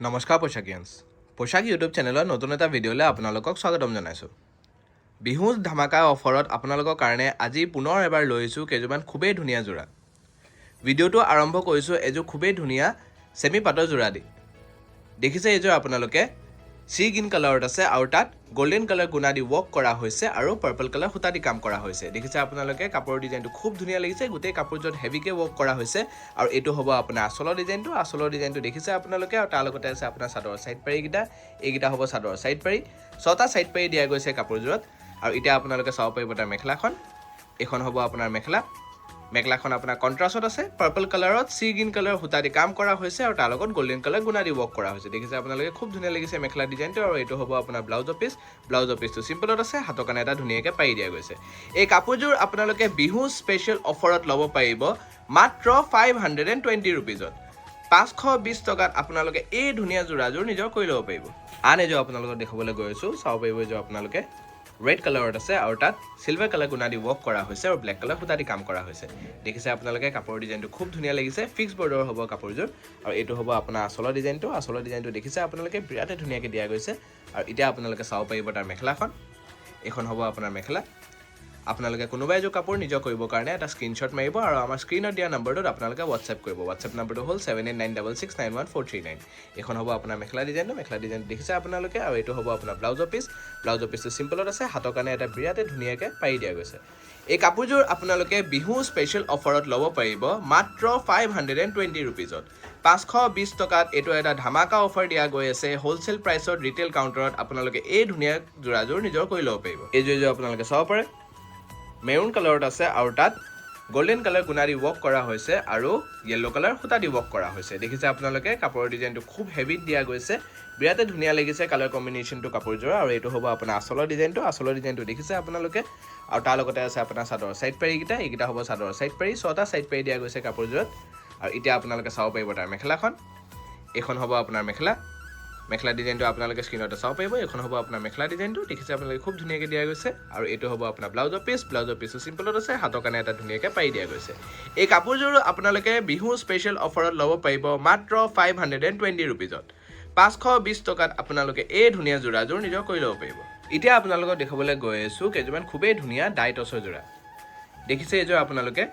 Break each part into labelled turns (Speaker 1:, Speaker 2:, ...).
Speaker 1: নমস্কাৰ পোশাকিয়ানছ পোশাক ইউটিউব চেনেলৰ নতুন এটা ভিডিঅ'লৈ আপোনালোকক স্বাগতম জনাইছোঁ। বিহু ধামাকা অফাৰত আপোনালোকৰ কাৰণে আজি পুনৰ এবাৰ লৈ আহিছোঁ কেইযোৰমান খুবেই ধুনীয়া যোৰা। ভিডিঅ'টো আৰম্ভ কৰিছোঁ এযোৰ খুবেই ধুনীয়া সেমি পাটৰ যোৰা দি। দেখিছে এইযোৰ আপোনালোকে সি গ্ৰীণ কালাৰত আছে আৰু তাত গোল্ডেন কালাৰ গুণা দি ৱৰ্ক কৰা হৈছে আৰু পাৰ্পল কালাৰ সূতা দি কাম কৰা হৈছে। দেখিছে আপোনালোকে কাপোৰৰ ডিজাইনটো খুব ধুনীয়া লাগিছে, গোটেই কাপোৰযোৰত হেভিকে ৱৰ্ক কৰা হৈছে আৰু এইটো হ'ব আপোনাৰ আঁচলৰ ডিজাইনটো দেখিছে আপোনালোকে। আৰু তাৰ লগতে আছে আপোনাৰ চাদৰৰ সাইড পাৰিকেইটা, এইকেইটা হ'ব চাদৰৰ সাইড পাৰি, 6টা সাইড পাৰি দিয়া গৈছে কাপোৰযোৰত। আৰু এতিয়া আপোনালোকে চাব পাৰিব তাৰ মেখেলাখন, এখন হ'ব আপোনাৰ মেখেলাখন আপোনাৰ কণ্ট্ৰাষ্টত আছে, পাৰ্পল কালাৰত সি গ্ৰীণ কালাৰ সূতা দি কাম কৰা হৈছে আৰু তাৰ লগত গোল্ডেন কালাৰ গুণা দি ৱৰ্ক কৰা হৈছে। দেখিছে আপোনালোকে খুব ধুনীয়া লাগিছে মেখেলা ডিজাইনটো। আৰু এইটো হ'ব আপোনাৰ ব্লাউজৰ পিচটো চিম্পলত আছে, হাতৰ কাৰণে এটা ধুনীয়াকৈ পাৰি দিয়া গৈছে। এই কাপোৰযোৰ আপোনালোকে বিহু স্পেচিয়েল অফাৰত ল'ব পাৰিব মাত্ৰ 520 ৰুপিজত। 520 টকাত আপোনালোকে এই ধুনীয়া যোৰাযোৰ নিজৰ কৰি ল'ব পাৰিব। আন এযোৰ আপোনালোকক দেখাবলৈ গৈ আছোঁ, চাব পাৰিব এইযোৰ আপোনালোকে ৰেড কালাৰত আছে আৰু তাত চিলভাৰ কালাৰ গুণা দি ৱৰ্ক কৰা হৈছে আৰু ব্লেক কালাৰ সূতা দি কাম কৰা হৈছে। দেখিছে আপোনালোকে কাপোৰৰ ডিজাইনটো খুব ধুনীয়া লাগিছে, ফিক্স বৰ্ডাৰৰ হ'ব কাপোৰযোৰ। আৰু এইটো হ'ব আপোনাৰ আঁচলৰ ডিজাইনটো দেখিছে আপোনালোকে বিৰাটেই ধুনীয়াকৈ দিয়া গৈছে। আৰু এতিয়া আপোনালোকে চাব পাৰিব তাৰ মেখেলাখন, এইখন হ'ব আপোনাৰ মেখেলা। আপোনালোকে কোনোবা এযোৰ কাপোৰ নিজৰ কৰিবৰ কাৰণে এটা স্ক্ৰীনশ্বট মাৰিব আৰু আমাৰ স্ক্ৰীনত দিয়া নম্বৰটোত আপোনালোকে হোৱাটছএপ কৰিব। হোৱাটছএপ নম্বৰটো হ'ল 7896691439। এইখন হ'ব আপোনাৰ মেখেলা ডিজাইনটো দেখিছে আপোনালোকে। আৰু এইটো হ'ব আপোনাৰ ব্লাউজৰ পিচটো চিম্পলত আছে, হাতৰ কাৰণে এটা বিৰাটেই ধুনীয়াকৈ পাৰি দিয়া গৈছে। এই কাপোৰযোৰ আপোনালোকে বিহু স্পেচিয়েল অফাৰত ল'ব পাৰিব মাত্ৰ 520 ৰুপিজত। 520 টকাত এইটো এটা ধামাকা অফাৰ দিয়া গৈ আছে হোলচেল প্ৰাইচত ৰিটেইল কাউণ্টাৰত। আপোনালোকে এই ধুনীয়া যোৰাযোৰ নিজৰ কৰি ল'ব পাৰিব। এইযোৰ আপোনালোকে চাব পাৰে মেৰুন কালাৰত আছে আৰু তাত গোল্ডেন কালাৰ গুণা দি ৱৰ্ক কৰা হৈছে আৰু য়েল্লো কালাৰ সূতা দি ৱৰ্ক কৰা হৈছে। দেখিছে আপোনালোকে কাপোৰৰ ডিজাইনটো খুব হেভিত দিয়া গৈছে, বিৰাটেই ধুনীয়া লাগিছে কালাৰ কম্বিনেশ্যনটো কাপোৰযোৰ। আৰু এইটো হ'ব আপোনাৰ আঁচলৰ ডিজাইনটো দেখিছে আপোনালোকে। আৰু তাৰ লগতে আছে আপোনাৰ চাদৰৰ সাইড পাৰিকেইটা, এইকেইটা হ'ব চাদৰৰ সাইড পাৰি, 6টা সাইড পাৰি দিয়া গৈছে কাপোৰযোৰত। আৰু এতিয়া আপোনালোকে চাব পাৰিব তাৰ মেখেলাখন, এইখন হ'ব আপোনাৰ মেখেলা ডিজাইনটো আপোনালোকে স্ক্ৰীনতে চাব পাৰিব। এইখন হ'ব আপোনাৰ মেখেলা ডিজাইনটো, দেখিছে আপোনালোকে খুব ধুনীয়াকৈ দিয়া গৈছে। আৰু এইটো হ'ব আপোনাৰ ব্লাউজৰ পিচটো চিম্পলত আছে, হাতৰ কাৰণে এটা ধুনীয়াকৈ পাৰি দিয়া গৈছে। এই কাপোৰযোৰ আপোনালোকে বিহু স্পেচিয়েল অফাৰত ল'ব পাৰিব মাত্ৰ 520 ৰুপিজত। 520 টকাত আপোনালোকে এই ধুনীয়া যোৰাযোৰ নিজৰ কৰি ল'ব পাৰিব। এতিয়া আপোনালোকক দেখাবলৈ গৈ আছোঁ কেইযোৰমান খুবেই ধুনীয়া ডাইটছৰ যোৰা। দেখিছে এইযোৰ আপোনালোকে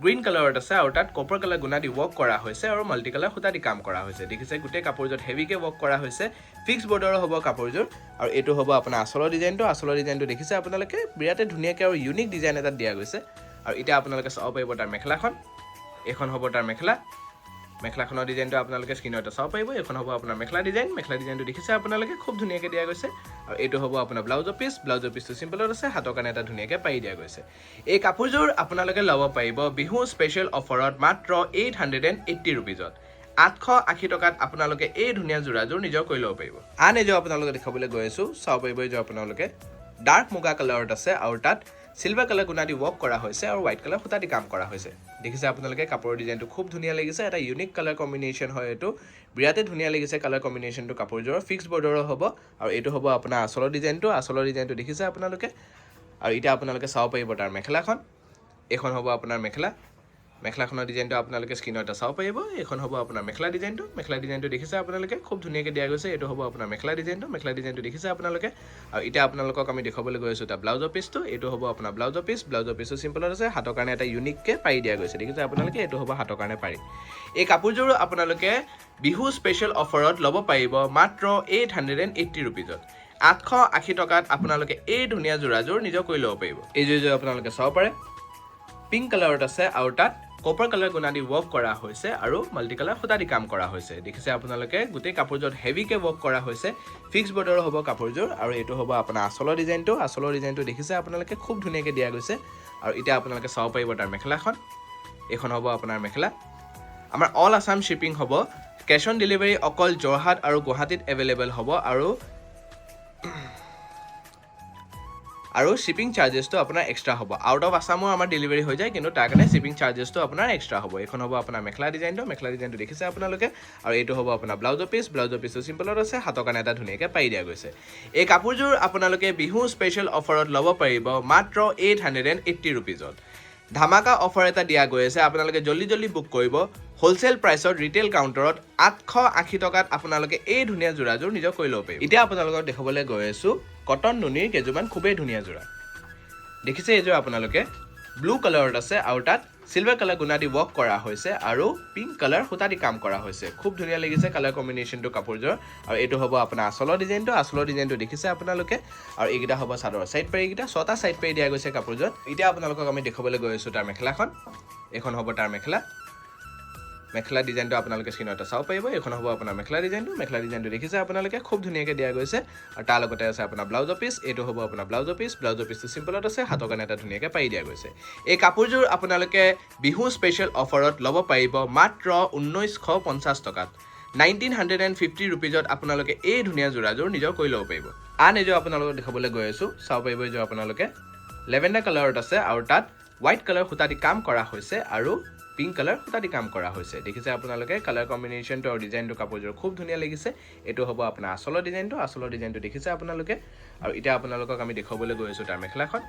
Speaker 1: গ্ৰীণ কালাৰত আছে আৰু তাত কপাৰ কালাৰ গুণা দি ৱৰ্ক কৰা হৈছে আৰু মাল্টি কালাৰ সূতা দি কাম কৰা হৈছে। দেখিছে গোটেই কাপোৰযোৰত হেভিকৈ ৱৰ্ক কৰা হৈছে, ফিক্স বৰ্ডাৰৰ হ'ব কাপোৰযোৰ। আৰু এইটো হ'ব আপোনাৰ আঁচলৰ ডিজাইনটো দেখিছে আপোনালোকে বিৰাটেই ধুনীয়াকৈ আৰু ইউনিক ডিজাইন এটা দিয়া গৈছে। আৰু এতিয়া আপোনালোকে চাব পাৰিব তাৰ মেখেলাখন, এইখন হ'ব তাৰ মেখেলাখনৰ ডিজাইনটো আপোনালোকে স্ক্ৰীনতে চাব পাৰিব। এইখন হ'ব আপোনাৰ মেখেলা ডিজাইনটো দেখিছে আপোনালোকে খুব ধুনীয়াকৈ দিয়া গৈছে। আৰু এইটো হ'ব আপোনাৰ ব্লাউজৰ পিচটো চিম্পলত আছে, হাতৰ কাৰণে এটা ধুনীয়াকৈ পাৰি দিয়া গৈছে। এই কাপোৰযোৰ আপোনালোকে ল'ব পাৰিব বিহু স্পেচিয়েল অফাৰত মাত্ৰ 880 ৰুপিজত। 880 টকাত আপোনালোকে এই ধুনীয়া যোৰাযোৰ নিজৰ কৰি ল'ব পাৰিব। আন এযোৰ আপোনালোকে দেখাবলৈ গৈ আছোঁ, চাব পাৰিব এইযোৰ আপোনালোকে ডাৰ্ক মুগা কালাৰত আছে আৰু তাত চিলভাৰ কালাৰ গুণা দি ৱৰ্ক কৰা হৈছে আৰু হোৱাইট কালাৰ সূতা দি কাম কৰা হৈছে। দেখিছে আপোনালোকে কাপোৰৰ ডিজাইনটো খুব ধুনীয়া লাগিছে, এটা ইউনিক কালাৰ কম্বিনেশ্যন হয় এইটো, বিৰাটেই ধুনীয়া লাগিছে কালাৰ কম্বিনেশ্যনটো কাপোৰযোৰৰ, ফিক্স বৰ্ডাৰৰ হ'ব। আৰু এইটো হ'ব আপোনাৰ আঁচলৰ ডিজাইনটো দেখিছে আপোনালোকে। আৰু এতিয়া আপোনালোকে চাব পাৰিব তাৰ মেখেলাখন, এইখন হ'ব আপোনাৰ মেখেলাখনৰ ডিজাইনটো আপোনালোকে স্ক্ৰীনতে চাব পাৰিব। এইখন হ'ব আপোনাৰ মেখেলা ডিজাইনটো দেখিছে আপোনালোকে খুব ধুনীয়াকৈ দিয়া গৈছে। এইটো হ'ব আপোনাৰ মেখেলা ডিজাইনটো দেখিছে আপোনালোকে। আৰু এতিয়া আপোনালোকক আমি দেখাবলৈ গৈ আছোঁ তাৰ ব্লাউজৰ পিচটো, এইটো হ'ব আপোনাৰ ব্লাউজৰ পিচটো চিম্পলত আছে, হাতৰ কাৰণে এটা ইউনিককৈ পাৰি দিয়া গৈছে। দেখিছে আপোনালোকে, এইটো হ'ব হাতৰ কাৰণে পাৰি। এই কাপোৰযোৰ আপোনালোকে বিহু স্পেচিয়েল অফাৰত ল'ব পাৰিব মাত্ৰ 880 ৰুপিজত। 880 টকাত আপোনালোকে এই ধুনীয়া যোৰাযোৰ নিজৰ কৰি ল'ব পাৰিব। এই যোৰ আপোনালোকে চাব পাৰে পিংক কালাৰত আছে আৰু তাত কপাৰ কালাৰ গুণা দি ৱৰ্ক কৰা হৈছে আৰু মাল্টি কালাৰ সূতা দি কাম কৰা হৈছে। দেখিছে আপোনালোকে গোটেই কাপোৰযোৰত হেভিকৈ ৱৰ্ক কৰা হৈছে, ফিক্স বৰ্ডাৰৰ হ'ব কাপোৰযোৰ। আৰু এইটো হ'ব আপোনাৰ আঁচলৰ ডিজাইনটো দেখিছে আপোনালোকে খুব ধুনীয়াকৈ দিয়া গৈছে। আৰু এতিয়া আপোনালোকে চাব পাৰিব তাৰ মেখেলাখন, এইখন হ'ব আপোনাৰ মেখেলা। আমাৰ অল আছাম শ্বিপিং হ'ব, কেছ অন ডেলিভাৰী অকল যোৰহাট আৰু গুৱাহাটীত এভেইলেবল হ'ব। আৰু শ্বিপিং চাৰ্জেছটো আপোনাৰ এক্সট্ৰা হ'ব। আউট অফ আছামো আমাৰ ডেলিভাৰী হৈ যায়, কিন্তু তাৰ কাৰণে শ্বিপিং চাৰ্জেছটো আপোনাৰ এক্সট্ৰা হ'ব। এইখন হ'ব আপোনাৰ মেখেলা ডিজাইনটো দেখিছে আপোনালোকে। আৰু এইটো হ'ব আপোনাৰ ব্লাউজৰ পিচটো চিম্পলত আছে, হাতৰ কাৰণে এটা ধুনীয়াকৈ পাৰি দিয়া গৈছে। এই কাপোৰযোৰ আপোনালোকে বিহু স্পেচিয়েল অফাৰত ল'ব পাৰিব মাত্ৰ 880 ৰুপিজত। ধামাকা অফাৰ এটা দিয়া গৈ আছে, আপোনালোকে জল্দি বুক কৰিব। হোলচেল প্ৰাইচত ৰিটেইল কাউণ্টাৰত 880 টকাত আপোনালোকে এই ধুনীয়া যোৰাযোৰ নিজৰ কৰি ল'ব পাৰিব এতিয়া আপোনালোকক দেখাবলৈ গৈ আছোঁ কটন নুনিৰ কেইযোৰমান খুবেই ধুনীয়া যোৰা দেখিছে এইযোৰ আপোনালোকে ব্লু কালাৰত আছে আৰু তাত সিলভাৰ কালাৰ গুণা দি ৱৰ্ক কৰা হৈছে আৰু পিংক কালাৰ সূতা দি কাম কৰা হৈছে খুব ধুনীয়া লাগিছে কালাৰ কম্বিনেশ্যনটো কাপোৰযোৰ আৰু এইটো হ'ব আপোনাৰ আচলৰ ডিজাইনটো দেখিছে আপোনালোকে আৰু এইকেইটা হ'ব চাদৰ সাইড পাৰি এইকেইটা 6টা সাইড পাৰি দিয়া গৈছে কাপোৰযোৰ এতিয়া আপোনালোকক আমি দেখাবলৈ গৈ আছোঁ তাৰ মেখেলাখন এখন হ'ব তাৰ মেখেলা ডিজাইনটো আপোনালোকে স্ক্ৰীনত চাব পাৰিব এখন হ'ব আপোনাৰ মেখেলা ডিজাইনটো দেখিছে আপোনালোকে খুব ধুনীয়াকৈ দিয়া গৈছে আৰু তাৰ লগতে আছে আপোনাৰ ব্লাউজৰ পিচ এইটো হ'ব আপোনাৰ ব্লাউজৰ পিচটো চিম্পলত আছে হাতৰ কাৰণে এটা ধুনীয়াকৈ পাৰি দিয়া গৈছে এই কাপোৰযোৰ আপোনালোকে বিহু স্পেচিয়েল অফাৰত ল'ব পাৰিব মাত্ৰ 1950 টকাত 1950 ৰুপিজত আপোনালোকে এই ধুনীয়া যোৰাযোৰ নিজৰ কৰি ল'ব পাৰিব আন এযোৰ আপোনালোকক দেখাবলৈ গৈ আছোঁ চাব পাৰিব এইযোৰ আপোনালোকে লেভেণ্ডাৰ কালাৰত আছে আৰু তাত হোৱাইট কালাৰ সূতা দি কাম কৰা হৈছে আৰু পিংক কালাৰ সূতা দি কাম কৰা হৈছে দেখিছে আপোনালোকে কালাৰ কম্বিনেশ্যনটো আৰু ডিজাইনটো কাপোৰযোৰ খুব ধুনীয়া লাগিছে এইটো হ'ব আপোনাৰ আচলৰ ডিজাইনটো দেখিছে আপোনালোকে আৰু এতিয়া আপোনালোকক আমি দেখাবলৈ গৈ আছোঁ তাৰ মেখেলাখন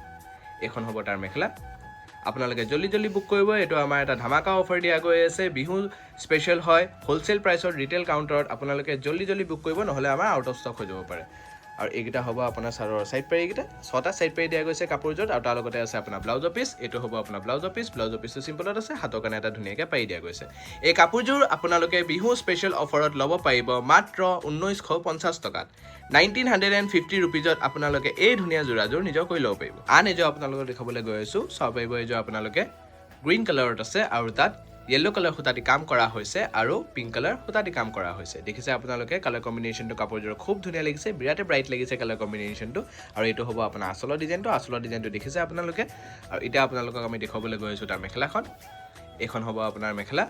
Speaker 1: এখন হ'ব তাৰ মেখেলা আপোনালোকে জলদি বুক কৰিব এইটো আমাৰ এটা ধামাকা অফাৰ দিয়া গৈ আছে বিহু স্পেচিয়েল হয় হোলচেল প্ৰাইচত ৰিটেইল কাউণ্টাৰত আপোনালোকে জলদি বুক কৰিব নহ'লে আমাৰ আউট অফ ষ্টক হৈ যাব পাৰে আৰু এইকেইটা হ'ব আপোনাৰ চাদৰ সাইড পাৰি এইকেইটা 6টা সাইড পাৰি দিয়া গৈছে কাপোৰযোৰত আৰু তাৰ লগতে আছে আপোনাৰ ব্লাউজৰ পিচ এইটো হ'ব আপোনাৰ ব্লাউজৰ পিচটো চিম্পলত আছে হাতৰ কাৰণে এটা ধুনীয়াকৈ পাৰি দিয়া গৈছে এই কাপোৰযোৰ আপোনালোকে বিহু স্পেচিয়েল অফাৰত ল'ব পাৰিব মাত্ৰ 1950 টকাত 1950 ৰুপিজত আপোনালোকে এই ধুনীয়া যোৰাযোৰ নিজৰ কৰি ল'ব পাৰিব আন এযোৰ আপোনালোকক দেখাবলৈ গৈ আছোঁ চাব পাৰিব এইযোৰ আপোনালোকে গ্ৰীণ কালাৰত আছে আৰু তাত येलो কালাৰ সূতা দি কাম কৰা হৈছে আৰু পিংক কালাৰ সূতা দি কাম কৰা হৈছে দেখিছে আপোনালোকে কালাৰ কম্বিনেশ্যনটো কাপোৰযোৰ খুব ধুনীয়া লাগিছে বিৰাটে ব্ৰাইট লাগিছে কালাৰ কম্বিনেশ্যনটো আৰু এইটো হ'ব আপোনাৰ আচলৰ ডিজাইনটো দেখিছে আপোনালোকে আৰু এতিয়া আপোনালোকক আমি দেখাবলৈ গৈ আছোঁ তাৰ মেখেলাখন এখন হ'ব আপোনাৰ মেখেলা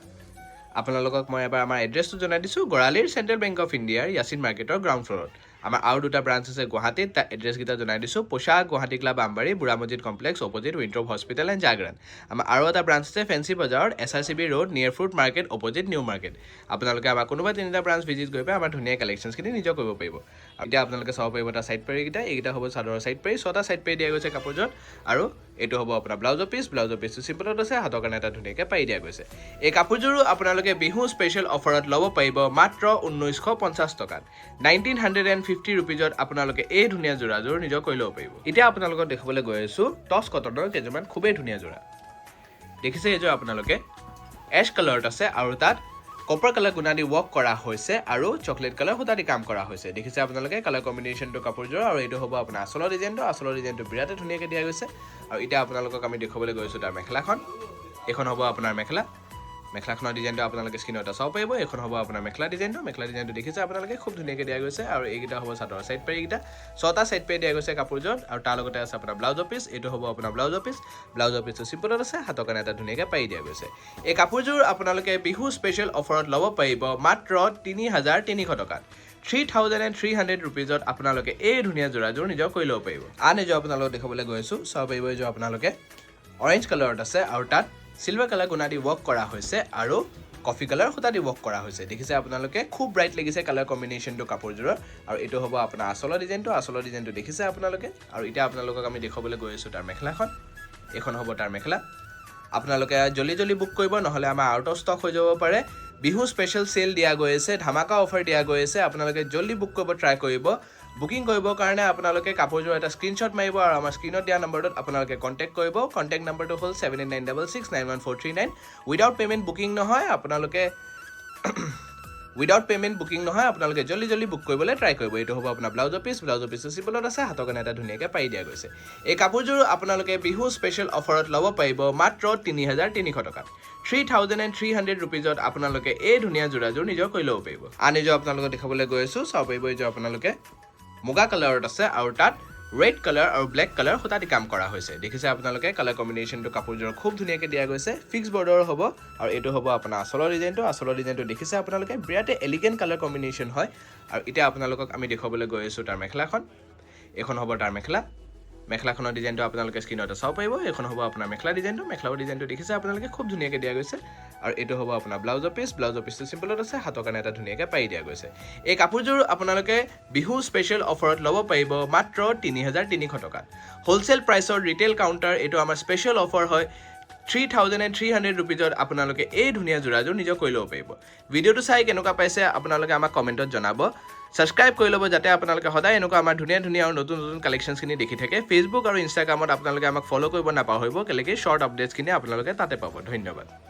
Speaker 1: আপোনালোকক মই এবাৰ আমাৰ এড্ৰেছটো জনাই দিছোঁ গড়ালিৰ চেণ্ট্ৰেল বেংক অফ ইণ্ডিয়াৰ ইয়াছিন মাৰ্কেটৰ গ্ৰাউণ্ড ফ্ল'ৰত আমাৰ আৰু দুটা ব্ৰাঞ্চ আছে গুৱাহাটীত তাৰ এড্ৰেছকেইটা জনাই দিছোঁ পোশাক গুৱাহাটী ক্লাব আমবাৰী বুঢ়া মছজিদ কমপ্লেক্স অপজিট উইণ্ট্ৰপ হস্পিটেল এণ্ড জাগৰান আমাৰ আৰু এটা ব্ৰাঞ্চ আছে ফেঞ্চি বজাৰত SRCB ৰোড নিয়াৰ food market opposite new market আপোনালোকে আমাৰ কোনোবা তিনিটা ব্ৰাঞ্চ ভিজিট কৰি আমাৰ ধুনীয়া কালেকশ্যনছখিনি নিজৰ কৰিব পাৰিব এতিয়া আপোনালোকে চাব পাৰিব এটা সাইড পাৰি এইকেইটা হ'ব চাদৰৰ সাইড পাৰি 6টা সাইড পাৰি দিয়া গৈছে কাপোৰযোৰত আৰু এইটো হ'ব আপোনাৰ ব্লাউজৰ পিচটো চিম্পলত আছে হাতৰ কাৰণে এটা ধুনীয়াকৈ পাৰি দিয়া গৈছে এই কাপোৰযোৰো আপোনালোকে বিহু স্পেচিয়েল অফাৰত ল'ব পাৰিব মাত্ৰ 1950 টকাত 1950 ৰুপিজত আপোনালোকে এই ধুনীয়া যোৰাযোৰ নিজৰ কৰি ল'ব পাৰিব এতিয়া আপোনালোকক দেখাবলৈ গৈ আছোঁ টছ কটনৰ কেইযোৰমান খুবেই ধুনীয়া যোৰা দেখিছে এইযোৰ আপোনালোকে এছ কালাৰত আছে আৰু তাত কপাৰ কালাৰ গুণা দি ৱৰ্ক কৰা হৈছে আৰু চকলেট কালাৰ সূতা দি কাম কৰা হৈছে দেখিছে আপোনালোকে কালাৰ কম্বিনেশ্যনটো কাপোৰযোৰ আৰু এইটো হ'ব আপোনাৰ আচলৰ ডিজাইনটো বিৰাটে ধুনীয়াকৈ দিয়া গৈছে আৰু এতিয়া আপোনালোকক আমি দেখাবলৈ গৈছোঁ তাৰ মেখেলাখন এখন হ'ব আপোনাৰ মেখেলাখনৰ ডিজাইনটো আপোনালোকে স্ক্ৰীনত চাব পাৰিব এখন হ'ব আপোনাৰ মেখেলা ডিজাইনটো দেখিছে আপোনালোকে খুব ধুনীয়াকৈ দিয়া গৈছে আৰু এইকেইটা হ'ব চাদৰ সাইড পাৰি এইকেইটা 6টা সাইড পাৰি দিয়া গৈছে কাপোৰযোৰত আৰু তাৰ লগতে আছে আপোনাৰ ব্লাউজৰ পিচ এইটো হ'ব আপোনাৰ ব্লাউজৰ পিচটো চিম্পলত আছে হাতৰ কাৰণে এটা ধুনীয়াকৈ পাৰি দিয়া গৈছে এই কাপোৰযোৰ আপোনালোকে বিহু স্পেচিয়েল অফাৰত ল'ব পাৰিব মাত্ৰ 3300 টকাত 3300 ৰুপিজত আপোনালোকে এই ধুনীয়া যোৰাযোৰ নিজৰ কৰি ল'ব পাৰিব আন এযোৰ আপোনালোকক দেখাবলৈ গৈ আছোঁ চাব পাৰিব এইযোৰ আপোনালোকে অৰেঞ্জ কালাৰত আছে আৰু তাত সিলভাৰ কালাৰ গুণা দি ৱৰ্ক কৰা হৈছে আৰু কফি কালাৰ সূতা দি ৱৰ্ক কৰা হৈছে দেখিছে আপোনালোকে খুব ব্ৰাইট লাগিছে কালাৰ কম্বিনেশ্যনটো কাপোৰযোৰৰ আৰু এইটো হ'ব আপোনাৰ আচলৰ ডিজাইনটো দেখিছে আপোনালোকে আৰু এতিয়া আপোনালোকক আমি দেখাবলৈ গৈ আছোঁ তাৰ মেখেলাখন এখন হ'ব তাৰ মেখেলা আপোনালোকে জলদি বুক কৰিব নহ'লে আমাৰ আউট অফ ষ্টক হৈ যাব পাৰে বিহু স্পেচিয়েল চেল দিয়া গৈ আছে ধামাকা অফাৰ দিয়া গৈ আছে আপোনালোকে জলদি বুক কৰিব ট্ৰাই কৰিব বুকিং কৰিবৰ কাৰণে আপোনালোকে কাপোৰযোৰ এটা স্ক্ৰীনশ্বট মাৰিব আৰু আমাৰ স্ক্ৰীনত দিয়া নম্বৰটোত আপোনালোকে কণ্টেক্ট কৰিব কণ্টেক্ট নম্বৰটো হ'ল 7896691439 উইদাউট পে'মেণ্ট বুকিং নহয় আপোনালোকে আপোনালোকে জলদি বুক কৰিবলৈ ট্ৰাই কৰিব এইটো হ'ব আপোনাৰ ব্লাউজৰ পিচটো চিম্পলত আছে হাতৰ কাৰণে এটা ধুনীয়াকৈ পাৰি দিয়া গৈছে এই কাপোৰযোৰ আপোনালোকে বিহু স্পেচিয়েল অফাৰত ল'ব পাৰিব মাত্ৰ 3300 টকাত 3300 ৰুপিজত আপোনালোকে এই ধুনীয়া যোৰাযোৰ নিজৰ কৰি ল'ব পাৰিব আন এযোৰ আপোনালোকক দেখাবলৈ গৈ আছোঁ চাব পাৰিব এইযোৰ আপোনালোকে মুগা কালাৰত আছে আৰু তাত ৰেড কালাৰ আৰু ব্লেক কালাৰ সূতা দি কাম কৰা হৈছে দেখিছে আপোনালোকে কালাৰ কম্বিনেশ্যনটো কাপোৰযোৰ খুব ধুনীয়াকৈ দিয়া গৈছে ফিক্স বৰ্ডাৰ হ'ব আৰু এইটো হ'ব আপোনাৰ আচলৰ ডিজাইনটো দেখিছে আপোনালোকে বিৰাটে এলিগেণ্ট কালাৰ কম্বিনেশ্যন হয় আৰু এতিয়া আপোনালোকক আমি দেখাবলৈ গৈ আছোঁ তাৰ মেখেলাখন এখন হ'ব তাৰ মেখেলাখনৰ ডিজাইনটো আপোনালোকে স্ক্ৰীনত চাব পাৰিব এখন হ'ব আপোনাৰ মেখেলাৰ ডিজাইনটো দেখিছে আপোনালোকে খুব ধুনীয়াকৈ দিয়া গৈছে আৰু এইটো হ'ব আপোনাৰ ব্লাউজৰ পিচটো চিম্পলত আছে হাতৰ কাৰণে এটা ধুনীয়াকৈ পাৰি দিয়া গৈছে এই কাপোৰযোৰ আপোনালোকে বিহু স্পেচিয়েল অফাৰত ল'ব পাৰিব মাত্ৰ 3300 টকাত হোলচেল প্ৰাইচৰ ৰিটেইল কাউণ্টাৰ এইটো আমাৰ স্পেচিয়েল অফাৰ হয় 3,300 ৰুপিজত আপোনালোকে এই ধুনীয়া যোৰাযোৰ নিজৰ কৰি ল'ব পাৰিব ভিডিঅ'টো চাই কেনেকুৱা পাইছে আপোনালোকে আমাক কমেণ্টত জনাব সাবস্ক্ৰাইব কৰি ল'ব যাতে আপোনালোকে সদায় এনেকুৱা আমাৰ ধুনীয়া ধুনীয়া আৰু নতুন নতুন কালেকশ্যনছখিনি দেখি থাকে ফেচবুক আৰু ইনষ্টাগ্ৰামত আপোনালোকে আমাক ফ'ল' কৰিব নাপাহৰিব কেলেকি শ্বৰ্ট আপডেটছখিনি আপোনালোকে তাতে পাব ধন্যবাদ